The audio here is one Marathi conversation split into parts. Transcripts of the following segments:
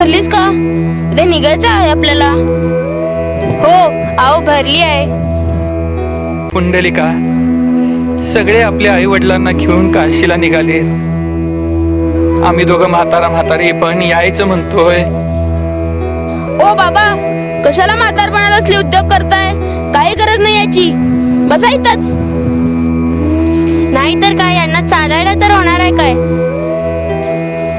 भरलीस का? उद्या निघायचं आहे आपल्याला. हो आहो भरली आहे. पुंडलिका, सगळे आपल्या आई वडिलांना घेऊन काशीला निघाले. आम्ही दोघं म्हातारी पण यायचं म्हणतोय. ओ बाबा, कशाला म्हातारपणात असले उद्योग करताय? काही गरज नाही याची. बसा इथंच. नाही तर काय, यांना चालायला तर होणार आहे काय?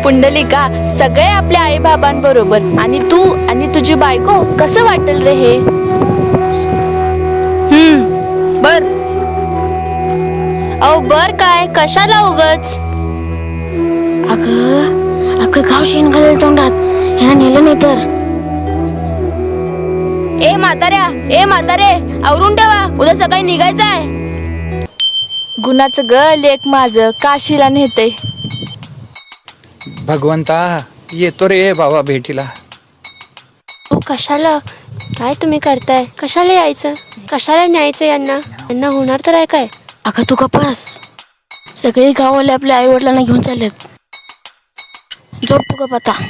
पुंडलिका, सगळे आपल्या आई बाबांबरोबर आणि तू आणि तुझी बायको, कसं वाटेल रे हे? बर. अहो बर काय, कशाला उगच? अगं गाव शेण घालेल तोंडात. ह्याला नेलं नाही तर. ए म्हातारे, आवरून ठेवा, उद्या सकाळी निघायचं आहे. गुणाचं ग लेक माझं काशीला नेते. भगवंता, येतो रे बाबा भेटीला. कशाला? काय तुम्ही करताय? कशाला यायचं? कशाला न्यायचं यांना होणार तर आहे काय? अगं तू कपास. सगळे गाववाले आपल्या आई वडिलांना घेऊन चाललेत. झोप तू गप आता.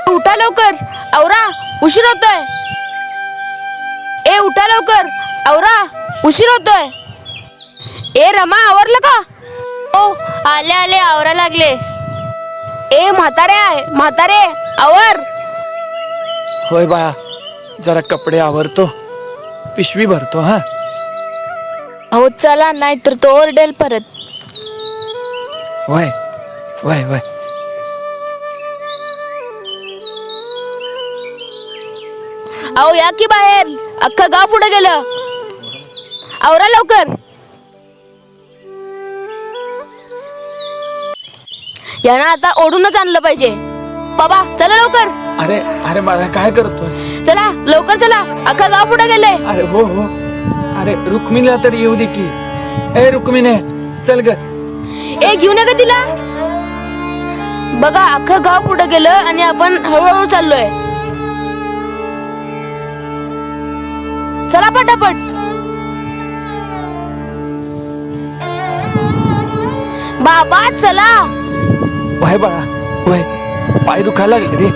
उठा लवकर, आवरा, उशीर होतोय. ए उठा लवकर, आवरा, उशीर होतोय. ए रमा, आवरलं का? ओ आले आवरा लागले. ए म्हातारे, आवर. होय बाळा, जरा कपडे आवरतो, पिशवी भरतो. हा हो चला, नाही तर तो ओरडेल परत. वय वय वय. अहो या की बाहेर, अख्खं गाव पुढे गेलं. आवरा लवकर. यांना आता ओढूनच आणलं पाहिजे. बाबा चला लवकर. अरे अरे बाळा, काय करतोय? चला लवकर चला, अख्खं गाव पुढे गेले. अरे हो, अरे रुक्मिणीला तर येऊ दे की. ए रुक्मिणी, चल ग. ए घेऊ नका तिला. बघा अख्खं गाव पुढे गेलं आणि आपण हळूहळू चाललोय. चला पटापट. बाबा चला. वय बाळा वय, पाय दुखायला लागले रे.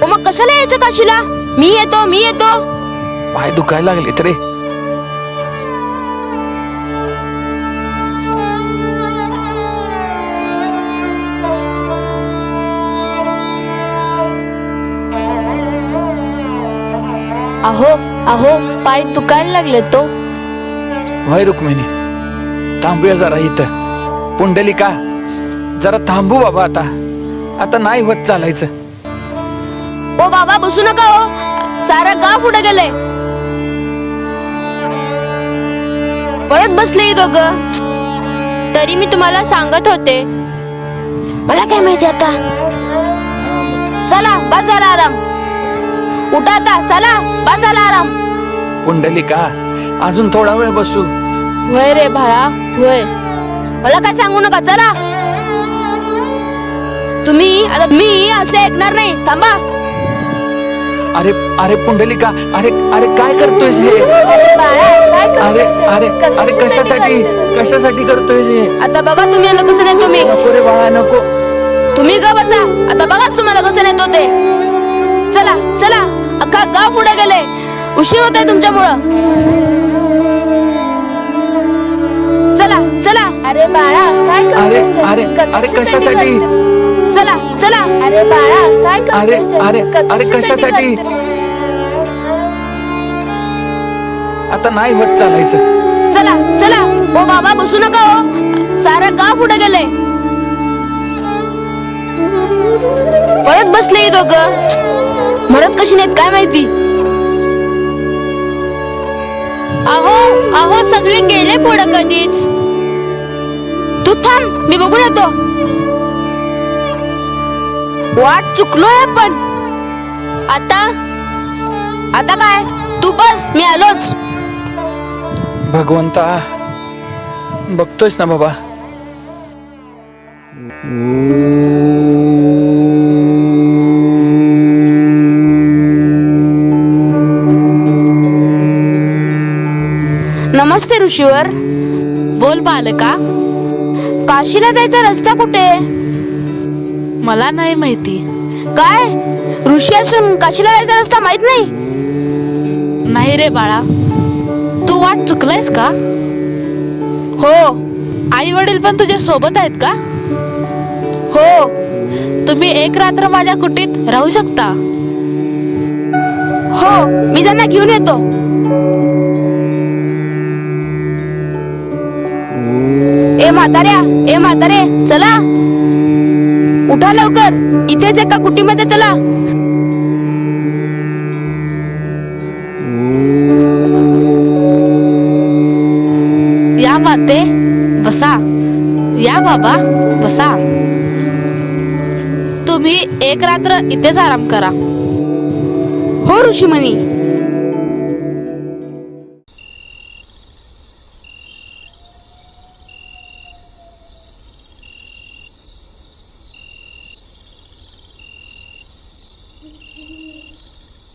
मग कशाला यायचं काशीला? मी येतो. पाय दुखायला लागले रे. अहो पाय दुखायला लागले तो. वय रुक्मिणी, थांबूया जरा इथं. पुंडलिका, जरा थांबू बाबा. आता नाही होत चालायचं. ओ बाबा बसू नका हो, सारं गाव पुढे गेले. परत बसले दोघं. तरी मी तुम्हाला सांगत होते. मला काय माहिती आता. चला बस झाला आराम. उठा आता, चला बस झाला आराम. पुंडलिका, अजून थोडा वेळ बसू. वय रे भाया वय. मला काय सांगू नका, चला. मी असे ऐकणार नाही. थांबा. अरे अरे पुंडलिका, अरे अरे काय करतोयस हे? अरे अरे अरे कशासाठी करतोयस हे? आता बघा तुम्ही याला कसं नेतो मी. नको रे बाळा, नको. तुम्ही ग बसा. आता बघाच तुम्हाला कसं नेतो ते. चला चला, अख्खा गाव पुढे गेले. उशीर होत आहे तुमच्यामुळं. चला चला. अरे बाळा काय अरे करतोयस? अरे अरे कशासाठी? चला चला. अरे बाळा काय अरे करतोयस? अरे अरे कशासाठी? आता नाही होत चालायचं. चला चला. ओ बाबा बसू नका हो, सारं गाव पुढे गेले. परत बसले दोघं. म्हणत कशी नाहीत काय माहिती. अहो सगळे गेले पुढं कधीच. थांब मी बघून येतो. वाट चुकलोय आपण. आता आता काय, तू बस, मी आलोच. भगवंता, बघतोयस ना बाबा. नमस्ते ऋषीवर. बोल बालका. काशीला जायचा रस्ता कुठे? मला नाही माहिती. काय, ऋषी असून काशीला जायचा रस्ता माहित नाही? नाही रे बाळा, तू वाट चुकलायस का? हो आई वडील पण तुझ्या सोबत आहेत का? हो. तुम्ही एक रात्र माझ्या कुटीत राहू शकता. हो, मी त्यांना घेऊन येतो. ए म्हातारे, चला उठा लवकर. इथेच एका कुटीमध्ये चला. या माते, बसा. या बाबा, बसा. तुम्ही एक रात्र इथेच आराम करा. हो ऋषीमुनी.